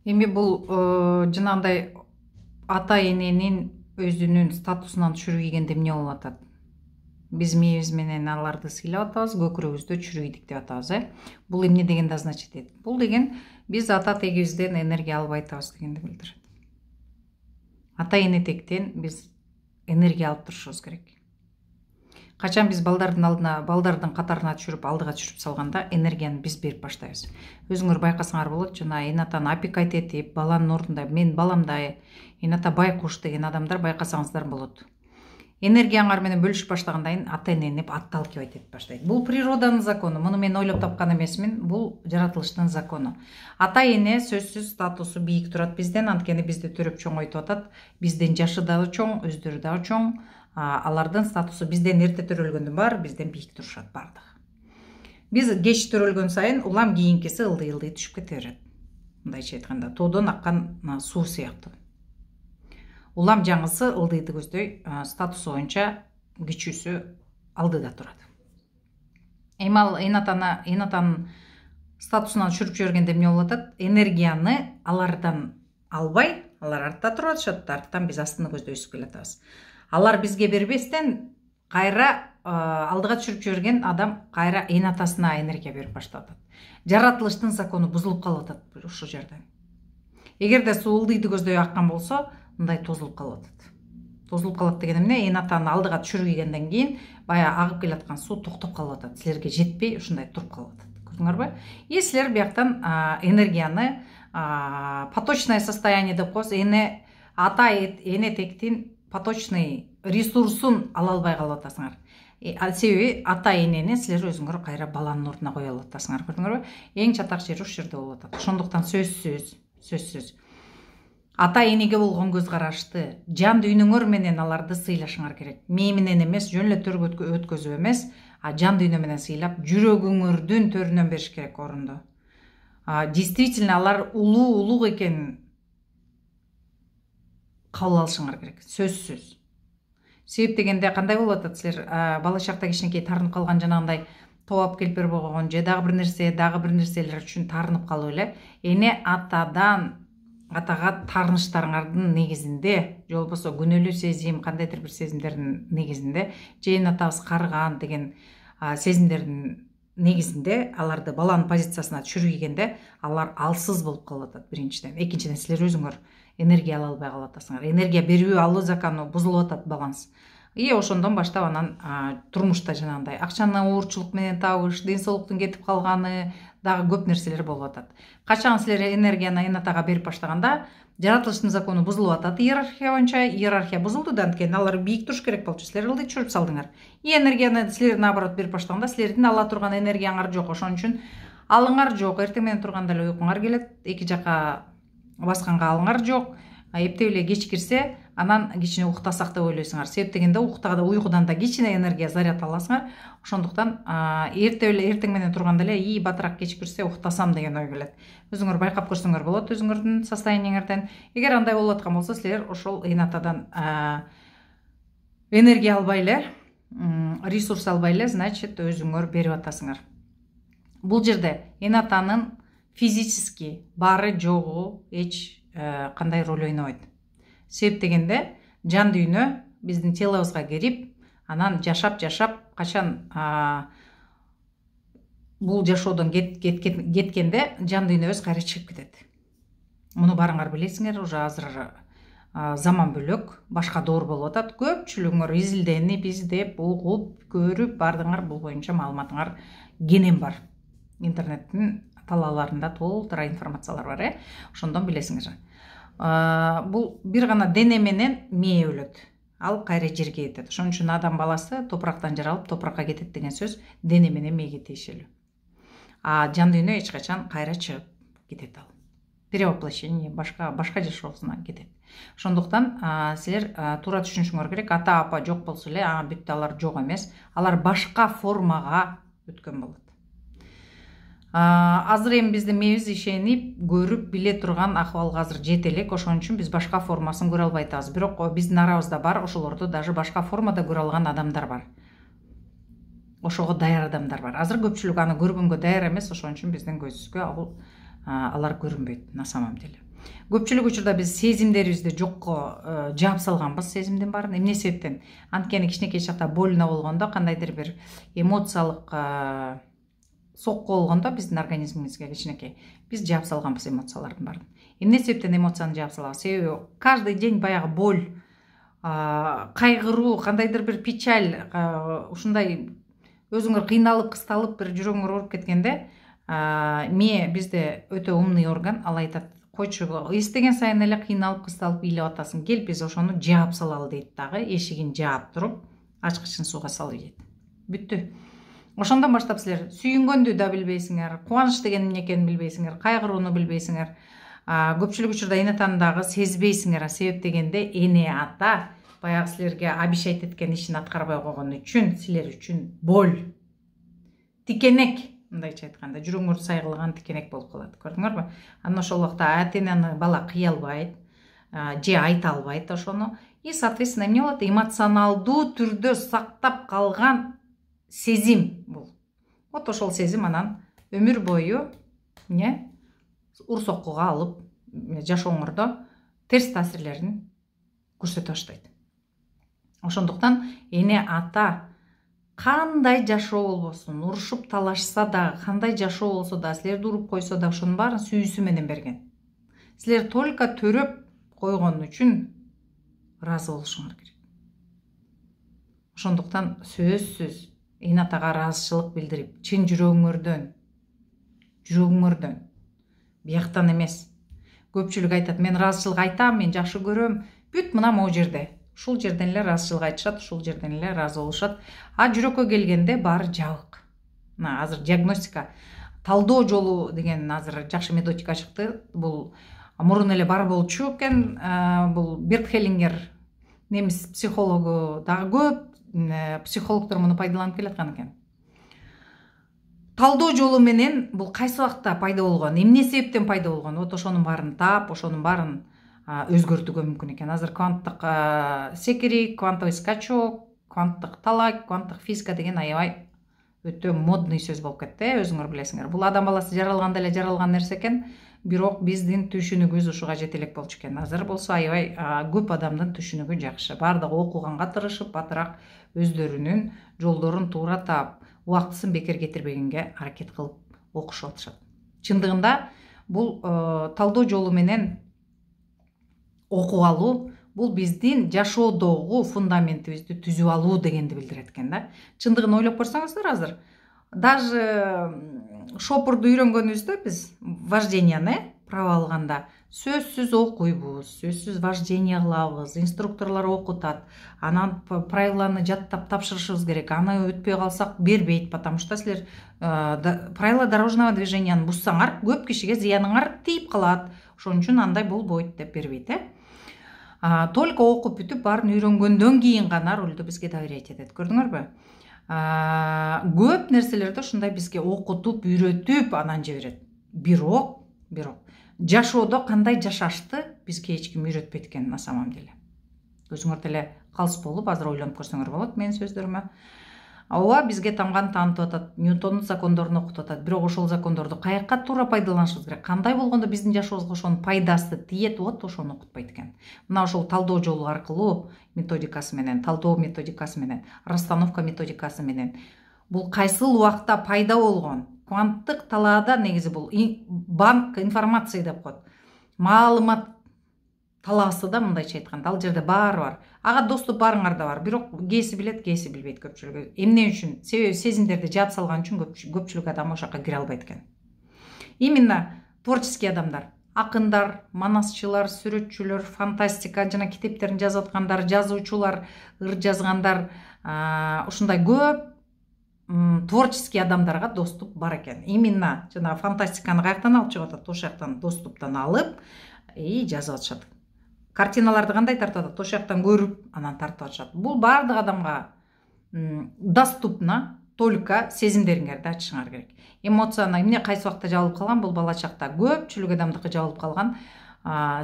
Эми бул жанагындай ата эненин өзүнүн статусунан чүрүйгенде эмне болуп атат? Биз мээбиз менен аларды сыйлап атабыз, көкүрөгүздө чүрүйдүк деп атабыз, Бул эмне дегенди означает этет? Бул деген биз ата тегибизден энергия албай атабыз дегенди билдирет. Ата эне тектен биз энергия алып турушубуз керек. Качан биз балдардын алдына, балдардын катарына түшүрүп, алдыга түшүрүп салганда энергияны биз берип баштайбыз. Өзүңөр байкасаңар болот, жана эне атаны опекать этип, баланын ордунда мен баламдай, эне ата байкуш деген адамдар байкасаңыздар болот. Энергияңар менен бөлүшүп баштагандан кийин ата энени отталкивать этип баштайт. Бул природанын закону. Муну мен ойлоп тапкан эмесмин. Бул жаратылыштын закону. Ата эне сөзсүз статусу бийик турат бизден, анткени бизди төрөп чоңойтуп атат. Бизден жашы дагы чоң, өздөрү дагы чоң. Алардын статусу бизден эрте төрөлгөндөн баары бизден бийик турушат бардыгы. Биз кеч төрөлгөн сайын улам кийинкиси ылдый түшүп кете берет. Мындайча айтканда, тоодон аккан суу сыяктуу. Улам жаңысы ылдыйды көздөй, статусу боюнча күчүүсү алдыда турат. Эми ал эне атанын статусунан түшүрүп жибергенде эмне болуп атат? Энергияны алардан албай, алар артта туруп атышат, арттан биз астыны көздөй өсүп келатабыз. Алар бизге бербестен кайра алдыга түшүрүп жиберген адам кайра эне атасына энергия берип баштап атат. Жаратылыштын закону бузулуп калып атат ушул жерде. Эгерде суу ылдыйды көздөй аккан болсо, мындай тозулуп калып атат. Тозулуп калат деген эмне? Эне атаны алдыга түшүргөндөн кийин бая агып келаткан суу токтоп калып атат. Силерге жетпей ушундай туруп калып атат. Көрдүңөрбү? Силер бияктан энергияны поточное состояние деп коебуз. Ата эне тектин поточный ресурсун ала албай калып атасыңар. Себеби ата энени силер өзүңөр кайра баланын ордуна кое алып атасыңар. Көрдүңөрбү? Эң чатак жери ушул жерде болуп атат. Ошондуктан сөзсүз ата энеге болгон көз карашты, жан дүйнөңөр менен аларды сыйлашыңар керек. Мээ менен эмес, жөн эле төргө өткөзүп эмес, жан дүйнө менен сыйлап, жүрөгүңөрдүн төрүнөн бериш керек орунду. Действительно алар улуу экенин кабыл алышыңар керек. Сөзсүз. Себеп дегенде кандай болуп атат? Силер бала чакта кичинекей таарынып калган жанагындай тоап келбер болгон же дагы бир нерселер үчүн таарынып калып эле, эне атага таарыныштарыңардын негизинде, же болбосо күнөөлүү сезим, кандайдыр бир сезимдердин негизинде, же эне атабыз карыган деген сезимдердин негизинде аларды баланын позициясына түшүргөндө алар алсыз болуп калып атат биринчиден. Экинчиден силер өзүңөр энергия ала албай калып атасыңар. Энергия берүү алуу закону бузулуп атат, баланс. Ошондон баштап анан турмушта жанагындай акчаны уурчулук менен табыш, ден соолуктун кетип калганы, дагы көп нерселер болуп атат. Качан силер энергияны эне атага берип баштаганда, жаратылыштын закону бузулуп атат. Иерархия боюнча иерархия бузулду да, анткени алар бийик туруш керек болчу. Силер ылдый түшүрүп салдыңар. Энергияны силер наоборот берип баштаганда, силердин ала турган энергияңар жок. Ошон үчүн алыңар жок. Эртең менен турганда эле уйкуңар келет. Эки жака басканга алыңар жок. Эптеп эле кеч кирсе, анан кичине уктасак деп ойлойсуңар. Себеп дегенде уйкудан да кичине энергия заряд аласыңар. Ошондуктан эртең менен турганда эле батыраак кеч кирсе уктасам деген ой келет. Өзүңөр байкап көрсөңөр болот өзүңөрдүн состояниеңерден. Эгер андай болуп аткан болсо, силер ошол эне атадан энергия албай эле, ресурс албай эле, значит, өзүңөр берип атасыңар. Бул жерде эне атанын физически бары жогу эч кандай роль ойнобойт. Себеп дегенде жан дүйнө биздин телобузга кирип, анан жашап, качан бул жашоодон кеткенде жан дүйнөбүз кайра чыгып кетет. Муну барыңар билесиңер, уже азыр заман бөлөк, башка доор болуп атат. Көпчүлүгүңөр изилденип, издеп, угуп, көрүп, бардыңар бул боюнча маалыматыңар кенен бар. Интернеттин талааларында толтура информациялар бар, ошондон билесиңер. Бул бир гана дене менен мээ өлөт. Ал кайра жерге кетет. Ошон үчүн адам баласы топурактан жаралып, топуракка кетет деген сөз дене менен мээге тиешелүү. Жан дүйнө эч качан кайра чыгып кетет ал. Перевоплощение, башка жашоосуна кетет. Ошондуктан силер туура түшүнүшүңөр керек. Ата апа жок болсо эле, бүттө алар жок эмес. Алар башка формага өткөн болот. Азыр эми биздин мээбиз ишенип, көрүп, биле турган акыбалга азыр жете элек. Ошон үчүн биз башка формасын көрө албай атабыз. Бирок биздин арабызда бар, ошолорду даже башка формада көрө алган адамдар бар. Ошого даяр адамдар бар. Азыр көпчүлүк аны көргөнгө даяр эмес, ошон үчүн биздин көзүбүзгө алар көрүнбөйт на самом деле. Көпчүлүк учурда биз сезимдерибизди жокко жаап салганбыз, сезимдин баарын. Эмне себептен? Анткени кичинекей чакта больно болгондо, кандайдыр бир эмоциялык сокку болгондо биздин организмибизге кичинекей биз жаап салганбыз эмоциялардын баарын. Эмне себептен эмоцияны жаап салабыз? Себеби каждый день баягы боль, кайгыруу, кандайдыр бир печаль, ушундай өзүңөр кыйналып, кысталып, бир жүрөгүңөр ооруп кеткенде, мээ бизде өтө умный орган, ал айтат: койчу, эстеген сайын эле кыйналып, кысталып ыйлап атасың, кел биз ошону жаап салалы дейт дагы, эшигин жаап туруп, ачкычын сууга салып дейт. Бүттү. Ошондон баштап силер сүйүнгөндү да билбейсиңер, кубаныч деген эмне экенин билбейсиңер, кайгырууну билбейсиңер. Көпчүлүк учурда эне атаны дагы сезбейсиңер. Себеп дегенде эне ата баягы силерге обещать эткен ишин аткарбай койгон үчүн силер үчүн боль, тикенек, мындайча айтканда жүрөгүңөр сайгылган тикенек болуп калат. Көрдүңөрбү? Анан ошол убакта ата-энени бала кыя албайт, же айта албайт ошону. И соответственно эмне болот? Эмоционалдуу түрдө сактап калган сезим бул. Вот ошол сезим анан өмүр бою ур соккуга алып, жашооңордо терс таасирлерин көрсөтө баштайт. Ошондуктан эне ата кандай жашоо болбосун, урушуп талашса да, кандай жашоо болсо да, силерди уруп койсо да, ошонун баарын сүйүүсү менен берген. Силер только төрөп койгон үчүн ыраазы болушуңар керек. Ошондуктан сөзсүз эне атага ыраазычылык билдирип, чын жүрөгүңөрдөн, бияктан эмес. Көпчүлүк айтат: мен ыраазычылык айтам, мен жакшы көрөм. Бүт мына могу жерде. Ушул жерден эле ыраазычылык айтышат, ушул жерден эле ыраазы болушат. А жүрөккө келгенде баары жабык. Мына азыр диагностика, талдоо жолу деген азыр жакшы методика чыкты. Бул мурун эле бар болчу экен. Бул Берт Хеллингер, немис психологу, дагы көп психологдор муну пайдаланып келаткан экен. Талдоо жолу менен бул кайсы убакта пайда болгон, эмне себептен пайда болгон, вот ошонун баарын таап, ошонун баарын өзгөртүүгө мүмкүн экен. Азыр кванттык секирик, квантовый скачок, кванттык талак, кванттык физика деген аябай өтө модный сөз болуп кетти, өзүңөр билесиңер. Бул адам баласы жаралганда эле жаралган нерсе экен, бирок биздин түшүнүгүбүз ушуга жете элек болчу экен. Азыр болсо аябай көп адамдын түшүнүгү жакшы. Бардыгы окуганга тырышып, батыраак өздөрүнүн жолдорун туура таап, убактысын бекер кетирбегенге аракет кылып окушуп атышат. Чындыгында бул талдоо жолу менен окуп алуу, бул биздин жашоодогу фундаментибизди түзүп алуу дегенди билдирет экен да. Чындыгын ойлоп көрсөңүздөр, азыр даже шопурду үйрөнгөнүбүздө биз вожденияны право алганда сөзсүз окуйбуз, сөзсүз вождение кылабыз, инструкторлор окутат, анан правиланы жаттап тапшырышыбыз керек. Аны өтпөй калсак бербейт, потому что силер правила дорожного движенияны бузсаңар, көп кишиге зыяныңар тийип калат. Ошон үчүн андай болбойт деп бербейт, Только окуп бүтүп баарын үйрөнгөндөн кийин гана рулду бизге доверять этет. Көрдүңөрбү? Көп нерселерди ушундай бизге окутуп, үйрөтүп анан жиберет. Бирок жашоодо кандай жашашты бизге эч ким үйрөтпөйт экен на самом деле. Өзүңөр деле калыс болуп азыр ойлонуп көрсөңөр болот менин сөздөрүмө. Ооба, бизге тамганы таанытып атат, Ньютондун закондорун окутуп атат. Бирок ошол закондорду каякка туура пайдаланышыбыз керек. Кандай болгондо биздин жашообузга ошонун пайдасы тиет, вот ошону окутпайт экен. Мына ошол талдоо жолу аркылуу методикасы менен, талдоо методикасы менен, расстановка методикасы менен бул кайсыл убакта пайда болгон? Кванттык талаада негизи бул банк информации деп коет. Маалымат талаасы да, мындайча айтканда, ал жерде баары бар. Ага доступ баарыңарда бар. Бирок кээси билет, кээси билбейт көпчүлүгү. Эмне үчүн? Себеби сезимдерди жаап салган үчүн көпчүлүк адам ошо жака кире албайт экен. Именно творческий адамдар, акындар, манасчылар, сүрөтчүлөр, фантастика жана китептерин жазып аткандар, жазуучулар, ыр жазгандар, ушундай көп творческий адамдарга доступ бар экен. Именно жана фантастиканы каяктан алып чыгып атат? Ошол жактан доступтан алып жазып атышат. Картиналарды кандай тартып атат? Ошол жактан көрүп, анан тартып атышат. Бул баардык адамга доступна, только сезимдериңерди ачышыңар керек. Эмоцияны эмне кайсы убакта жабылып калган? Бул бала чакта көпчүлүк адамдыкы жабылып калган.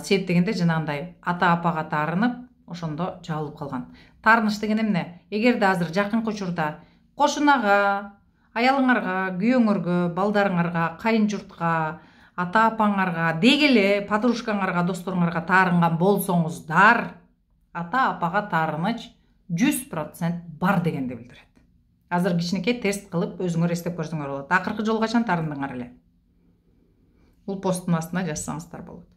Себеп дегенде жанагындай ата апага таарынып, ошондо жабылып калган. Таарыныч деген эмне? Эгерде азыр жакынкы учурда кошунага, аялыңарга, күйөөңөргө, балдарыңарга, кайын журтка, ата апаңарга дегеле подружкаңарга досторуңарга таарынган болсоңуздар ата апага таарыныч 100% бар дегенди билдирет. Азыр кичинекей тест кылып өзүңөр эстеп көрсөңөр болот. Акыркы жолу качан таарындыңар эле? Бул посттун астына жазсаңыздар болот.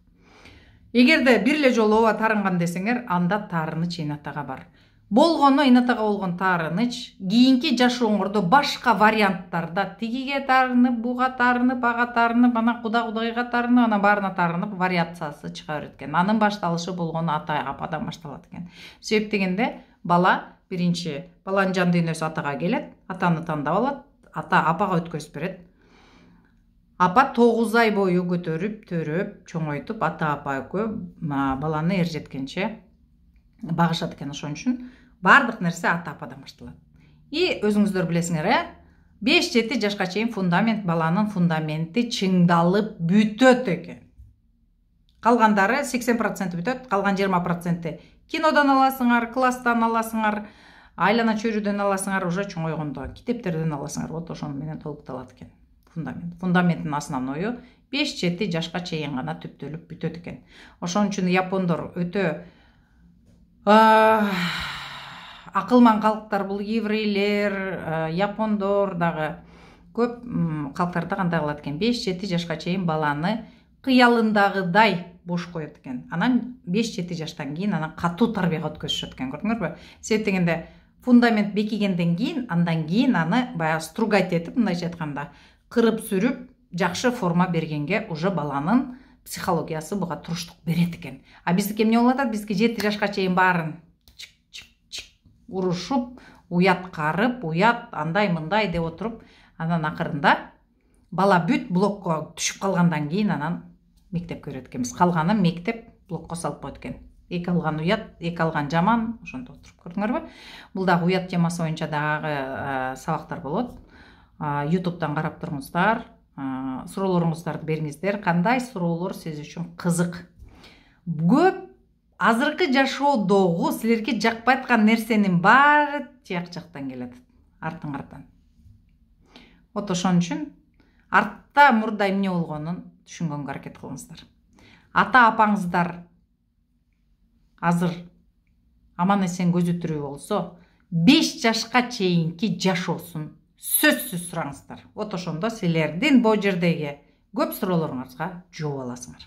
Эгерде бир эле жолу ооба таарынган десеңер, анда таарыныч инатага бар. Болгону инатага болгон таарыныч кийинки жашооңордо башка варианттарда тигиге таарынып, буга таарынып, ага таарынып, анан кудайга таарынып, анан баарына таарынып вариациясы чыга берет экен. Анын башталышы болгону ата ападан башталат экен. Себеп дегенде бала биринчи баланын жан дүйнөсү атага келет, атаны тандап алат, ата апага өткөзүп берет. Апа 9 ай бою көтөрүп, төрөп, чоңойтуп, ата апа экөө баланы эр жеткенче багышат экен. Ошон үчүн бардык нерсе ата ападан башталат. И өзүңүздөр билесиңер, 5-7 жашка чейин фундамент, баланын фундаменти чыңдалып бүтөт экен. Калгандары 80% бүтөт, калган 20% кинодон аласыңар, класстан аласыңар, айлана чөйрөдөн аласыңар, уже чоңойгондо китептерден аласыңар. Вот ошону менен толукталат экен. Фундаменттин основною 5-7 жашка чейин гана түптөлүп бүтөт экен. Ошон үчүн япондор өтө акылман калктар, бул еврейлер, япондор дагы көп калктарда кандай кылат экен? 5-7 жашка чейин баланы кыялындагыдай бош коет экен. Анан 5-7 жаштан кийин анан катуу тарбияга өткөзүшөт экен. Көрдүңөрбү? Себеп дегенде фундамент бекигенден кийин, андан кийин аны баягы стругать этип, мындайча айтканда, кырып сүрүп, жакшы форма бергенге уже баланын психологиясы буга туруштук берет экен. А биздики эмне болуп атат? Бизге 7 жашка чейин баарын урушуп, уят карып, уят андай мындай деп отуруп, анан акырында бала бүт блокко түшүп калгандан кийин анан мектеп көрөт экенбиз. Калганын мектеп блокко салып коет экен. Эки алган уят, эки алган жаман, ошондо отуруп көрдүңөрбү? Бул дагы уят темасы боюнча дагы сабактар болот. YouTube'дан карап туруңуздар, суроолоруңуздарды бериңиздер. Кандай суроолор сиз үчүн кызык? Көп азыркы жашоодогу силерге жакпай аткан нерсенин баары тияк жактан келет, артыңардан. Вот ошон үчүн артта мурда эмне болгонун түшүнгөнгө аракет кылыңыздар. Ата апаңыздар азыр аман эсен көзү тирүү болсо, 5 жашка чейинки жашоосун сөзсүз сураңыздар. Вот ошондо силердин бул жердеги көп суроолоруңарга жооп аласыңар.